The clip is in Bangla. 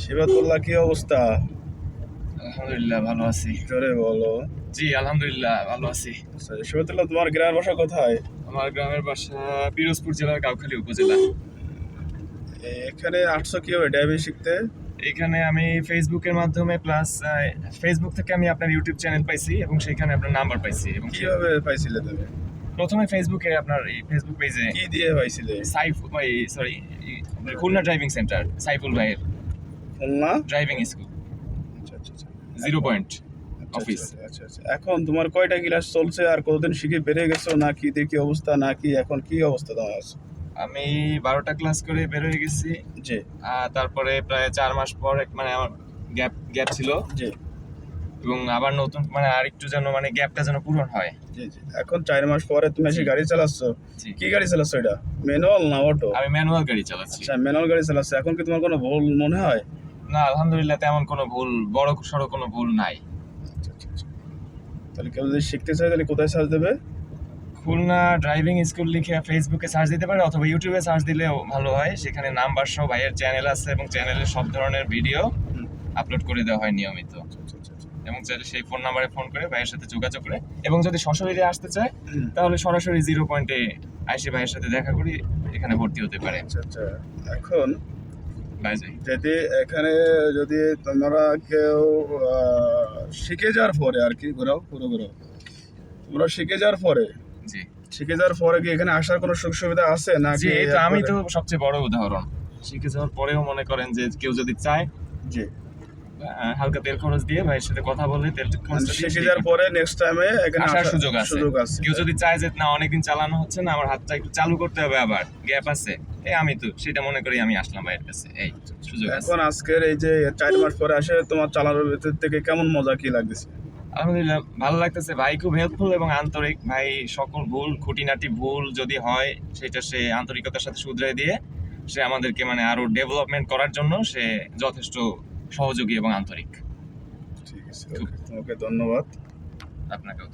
শিবাতুল্লাহ, কি অবস্থা? আলহামদুলিল্লাহ ভালো আছি। জোরে বলো। জি আলহামদুলিল্লাহ ভালো আছি। আচ্ছা, শিবাতুল্লাহ, তোমার গ্রামের বাসা কোথায়? আমার গ্রামের বাসা পিরোজপুর জেলার কাউখালী উপজেলা। এখানে আসছো কিভাবে ড্রাইভিং শিখতে? এখানে আমি ফেসবুকের মাধ্যমে প্লাস ফেসবুক থেকে আমি আপনার ইউটিউব চ্যানেল পাইছি এবং সেখানে আপনার নাম্বার পাইছি এবং কিভাবে পাইছিলে তুমি? প্রথমে ফেসবুকে আপনার এই ফেসবুক পেজে কি দিয়ে পাইছিলে? খুলনা ড্রাইভিং সেন্টার সাইফুল ভাইয়ের খুলনা? ড্রাইভিং স্কুল আচ্ছা আচ্ছা আচ্ছা। 0 পয়েন্ট আচ্ছা, অফিস। আচ্ছা, আচ্ছা, আচ্ছা। এখন তোমার কয়টা ক্লাস চলছে আর কতদিন শিখে বেড়ে গেছো নাকি দেখি অবস্থা নাকি এখন কি অবস্থা তোমার আছে? আমি 12টা ক্লাস করে বের হয়ে গেছি। জি তারপরে প্রায় 4 মাস পর মানে আমার গ্যাপ ছিল জি এবং আবার নতুন মানে আরেকটু যেন মানে গ্যাপটা যেন পূরণ হয়। জি জি। এখন 4 মাস পরে তুমি এসে জি। গাড়ি চালাচ্ছ? জি। কি গাড়ি চালাচ্ছ এটা? ম্যানুয়াল না অটো? আমি ম্যানুয়াল গাড়ি চালাচ্ছি। আচ্ছা, ম্যানুয়াল গাড়ি চালাচ্ছ। এখন কি তোমার কোনো ভুল মনে হয়? না আলহামদুলিল্লাহ তেমন কোনো ভুল বড় সড়ো কোনো ভুল নাই। আচ্ছা আচ্ছা আচ্ছা। তাহলে কেউ যদি শিখতে চায় তাহলে কোথায় সার্চ দেবে? খুলনা ড্রাইভিং স্কুল লিখে ফেসবুকে সার্চ দিতে পারে অথবা ইউটিউবে সার্চ দিলেও ভালো হয়। সেখানে নাম্বার সহ ভাইয়ের চ্যানেল আছে এবং চ্যানেলে সব ধরনের ভিডিও হুম। আপলোড করে দেওয়া হয় নিয়মিত। আচ্ছা আচ্ছা আচ্ছা আচ্ছা। এবং চাইলে সেই ফোন নাম্বারে ফোন করে ভাইয়ের সাথে যোগাযোগ করে এবং যদি সশরীরে আসতে চায় হুম। তাহলে সরাসরি 0 পয়েন্টে আইসে ভাইয়ের সাথে দেখা করি এখানে ভর্তি হতে পারে। আচ্ছা আচ্ছা। এখন ভাই যাই। যদি এখানে যদি তোমরা কেউ শিখে যাওয়ার পরে আর কি ঘোরাও পুরো ঘোরাও, তোমরা শিখে যাওয়ার পরে জি শিখে যাওয়ার পরে কি এখানে আসার কোনো সুযোগ সুবিধা আছে জি নাকি? এই তো আমি তো সবচেয়ে বড় উদাহরণ। শিখে যাওয়ার পরেও মনে করেন যে কেউ যদি চায় জি, হালকা তেল খরচ দিয়ে ভাইয়ের সাথে কথা বলে তেল খরচটা দিয়ে শিখে যাওয়ার পরে নেক্সট টাইমে এখানে আসার আসার সুযোগ আছে। সুযোগ আছে। কেউ যদি চায় যে না অনেকদিন চালানো হচ্ছে না আমার হাতটা একটু চালু করতে হবে আবার গ্যাপ আছে আমি তো সেটা মনে করি আমি আসলাম ভাইয়ের কাছে এই সুযোগ আছে। এখন আজকের এই যে 4 মাস পরে আসে তোমার চালানোর ভিতর থেকে কেমন মজা কি লাগতেছে? আলহামদুলিল্লাহ ভালো লাগতেছে। ভাই খুব হেল্পফুল এবং আন্তরিক। ভাই সকল ভুল খুঁটিনাটি ভুল যদি হয় সেটা সে আন্তরিকতার সাথে শুধরে দিয়ে সে আমাদেরকে মানে আরো ডেভেলপমেন্ট করার জন্য সে যথেষ্ট সহযোগী এবং আন্তরিক। ঠিক আছে, তোমাকে ধন্যবাদ। আপনাকেও